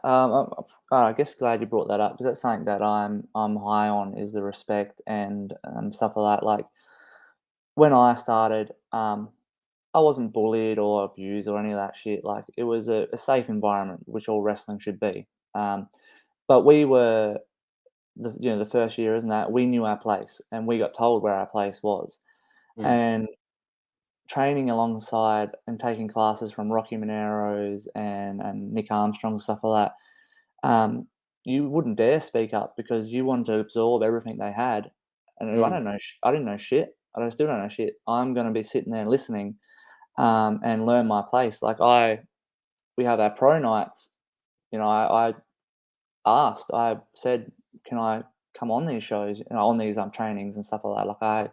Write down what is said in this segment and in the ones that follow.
I guess glad you brought that up because that's something that I'm high on is the respect and stuff like that. Like when I started, I wasn't bullied or abused or any of that shit. Like it was a safe environment, which all wrestling should be. Um, but we were the first year, isn't that we knew our place and we got told where our place was. Mm, And training alongside and taking classes from Rocky Moneros and Nick Armstrong and stuff like that, you wouldn't dare speak up because you wanted to absorb everything they had. And I mm, don't know, I didn't know shit. Still don't know shit. I'm going to be sitting there listening and learn my place. We have our pro nights. I asked. I said, "Can I come on these shows? On these trainings and stuff like that." Like I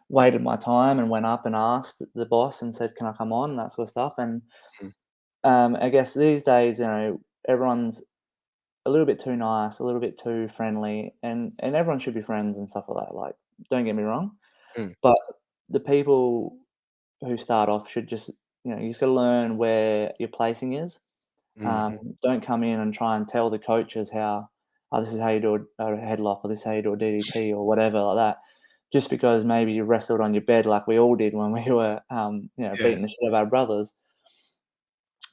waited my time and went up and asked the boss and said, "Can I come on?" And that sort of stuff. And mm. I guess these days, everyone's a little bit too nice, a little bit too friendly, and everyone should be friends and stuff like that. Like, don't get me wrong, Mm, but the people who start off should just, you just got to learn where your placing is. mhm. Don't come in and try and tell the coaches how, oh, this is how you do a headlock, or this is how you do a DDT, or whatever like that. Just because maybe you wrestled on your bed like we all did when we were, Yeah, beating the shit out of our brothers.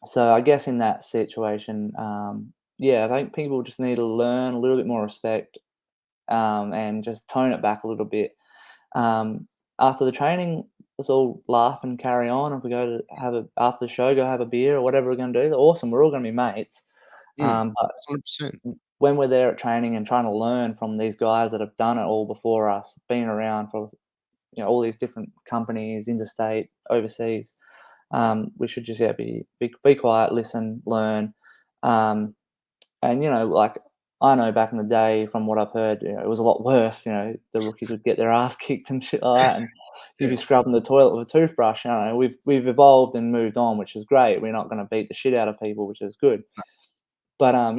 So I guess in that situation, yeah, I think people just need to learn a little bit more respect, and just tone it back a little bit. Um, After the training, let's all laugh and carry on. If we go to have a after the show, go have a beer or whatever we're going to do, awesome. We're all going to be mates. mm, But 100%. when we're there at training and trying to learn from these guys that have done it all before us, been around for all these different companies, interstate, overseas, we should just be quiet, listen, learn, um, and like I know back in the day from what I've heard, it was a lot worse. The rookies would get their ass kicked and shit like that, and you'd Yeah, be scrubbing the toilet with a toothbrush. We've evolved and moved on, which is great. We're not going to beat the shit out of people, which is good. But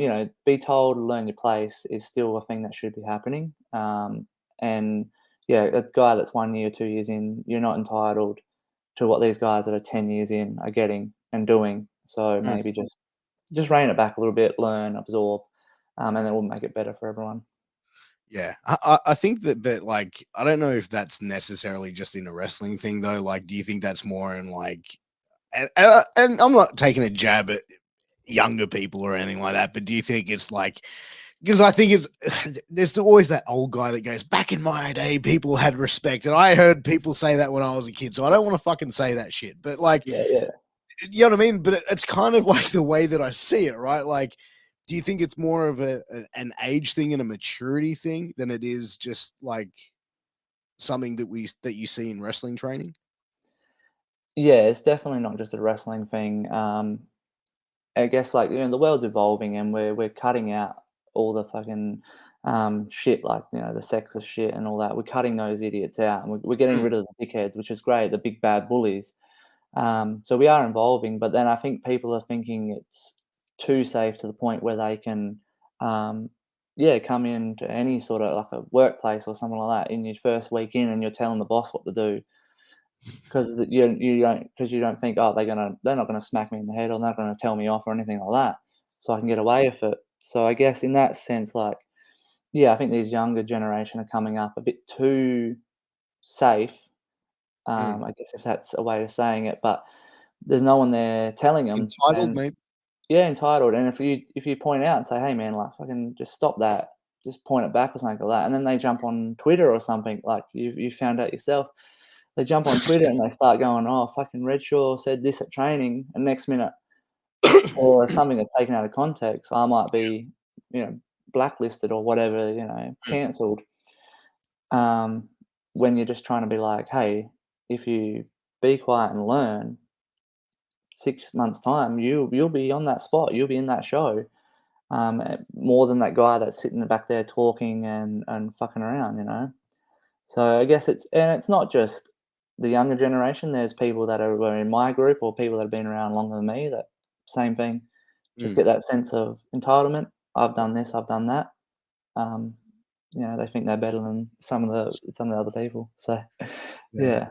be told, learn your place is still a thing that should be happening. And yeah, a guy that's 1 year, 2 years in, you're not entitled to what these guys that are 10 years in are getting and doing. So mm, maybe just rein it back a little bit, learn, absorb, and it will make it better for everyone. yeah. I think that, but like, I don't know if that's necessarily just in a wrestling thing though. Like, do you think that's more in like, and I'm not taking a jab at younger people or anything like that, but do you think it's like, because I think it's there's always that old guy that goes, back in my day, people had respect, and I heard people say that when I was a kid, so I don't want to fucking say that shit. But like, Yeah, yeah. you know what I mean? But it's kind of like the way that I see it, right? Like, do you think it's more of an age thing and a maturity thing than it is just like something that you see in wrestling training? Yeah, it's definitely not just a wrestling thing. I guess like the world's evolving and we're cutting out all the fucking shit like the sexist shit and all that. We're cutting those idiots out and we're getting Mm, rid of the dickheads, which is great. The big bad bullies. So we are evolving, but then I think people are thinking it's too safe to the point where they can, um, yeah, come into any sort of like a workplace or something like that in your first week in, and you're telling the boss what to do because you don't think, oh, they're not gonna smack me in the head or they're not gonna tell me off or anything like that, so I can get away with it. So I guess in that sense, like, yeah, I think these younger generation are coming up a bit too safe. mm. I guess if that's a way of saying it, but there's no one there telling them, Entitled, and maybe. yeah, entitled, and if you point it out and say, "Hey, man, like, fucking just stop that, just point it back," or something like that, and then they jump on Twitter or something, like you found out yourself, they jump on Twitter and they start going, "Oh, fucking Redshaw said this at training," and next minute or something that's taken out of context, I might be, you know, blacklisted or whatever, Mm, cancelled, um, when you're just trying to be like, "Hey, if you be quiet and learn, 6 months' time, you'll be on that spot, you'll be in that show, more than that guy that's sitting back there talking and fucking around. So I guess it's not just the younger generation, there's people that were in my group or people that have been around longer than me that same thing, just mm. get that sense of entitlement. I've done this, I've done that. Um, they think they're better than some of the other people. So, Yeah. yeah.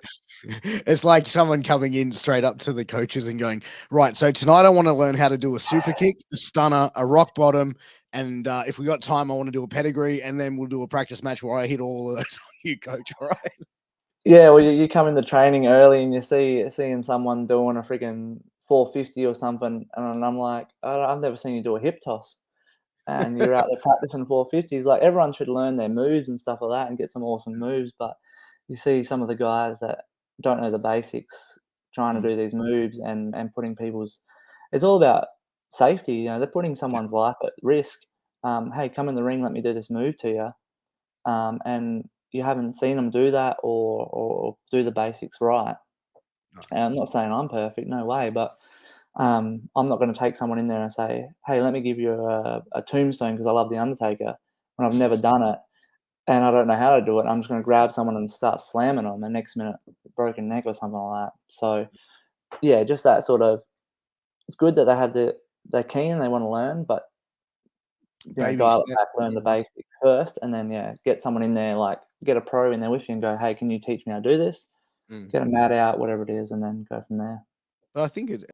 It's like someone coming in straight up to the coaches and going, "Right, so tonight I wanna learn how to do a super kick, a stunner, a rock bottom, and, if we got time, I wanna do a pedigree, and then we'll do a practice match where I hit all of those on you, coach, alright?" Yeah, well, you come into training early and you seeing someone doing a freaking 450 or something, and I'm like, I've never seen you do a hip toss." And you're out there practicing 450s. Like, everyone should learn their moves and stuff like that and get some awesome moves, but you see some of the guys that don't know the basics trying to Mm, do these moves and putting people's it's all about safety, they're putting yeah, someone's life at risk. "Hey, come in the ring, let me do this move to you," and you haven't seen them do that or do the basics right. no, And I'm not saying I'm perfect, no way, but I'm not gonna take someone in there and say, "Hey, let me give you a tombstone because I love The Undertaker," when I've never done it and I don't know how to do it. I'm just gonna yeah, grab someone and start slamming them, and next minute, broken neck or something like that. So, yeah, just that sort of it's good that they're keen, they wanna learn, but, baby dial it back, steps. learn the basics first, and then, yeah, get someone in there, like, get a pro in there with you and go, "Hey, can you teach me how to do this?" Mm. Get a mat out, whatever it is, and then go from there. But I think it